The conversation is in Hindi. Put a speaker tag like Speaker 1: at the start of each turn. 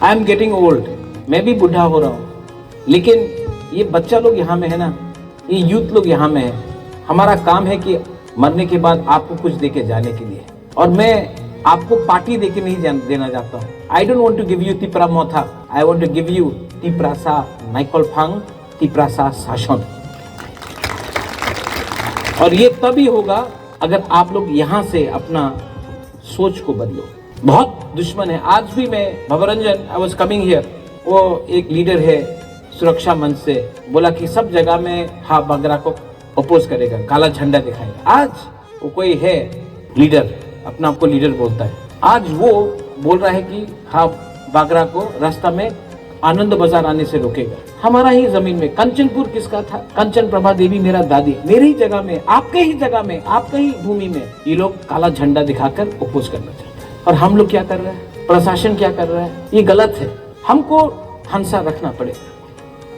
Speaker 1: आई एम गेटिंग ओल्ड, मैं भी बूढ़ा हो रहा हूँ, लेकिन ये बच्चा लोग यहाँ में है ना, ये यूथ लोग यहाँ में है। हमारा काम है कि मरने के बाद आपको कुछ देके जाने के लिए, और मैं आपको पार्टी देके नहीं देना चाहता हूँ। I don't want to give you Tipra Motha, I want to give you Tiprasa नाइकोलफांग, तिपरासा साशन। और ये तभी होगा अगर आप लोग यहाँ से अपना सोच को बदलो। बहुत दुश्मन है। आज भी मैं भवरंजन, आई वॉज कमिंग हियर, वो एक लीडर है सुरक्षा मंच से, बोला कि सब जगह में हाँ बागरा को अपोज करेगा, काला झंडा दिखाएगा। आज वो कोई है लीडर, अपना आपको लीडर बोलता है, आज वो बोल रहा है कि हाँ बागरा को रास्ता में आनंद बाजार आने से रोकेगा। हमारा ही जमीन में कंचनपुर किसका था? कंचन प्रभा देवी मेरा दादी, मेरी जगह में, आपके ही जगह में, आपके ही भूमि में ये लोग काला झंडा दिखाकर अपोज करना चाहते हैं। और हम लोग क्या कर रहे हैं? प्रशासन क्या कर रहा है? ये गलत है। हमको हंसा रखना पड़ेगा।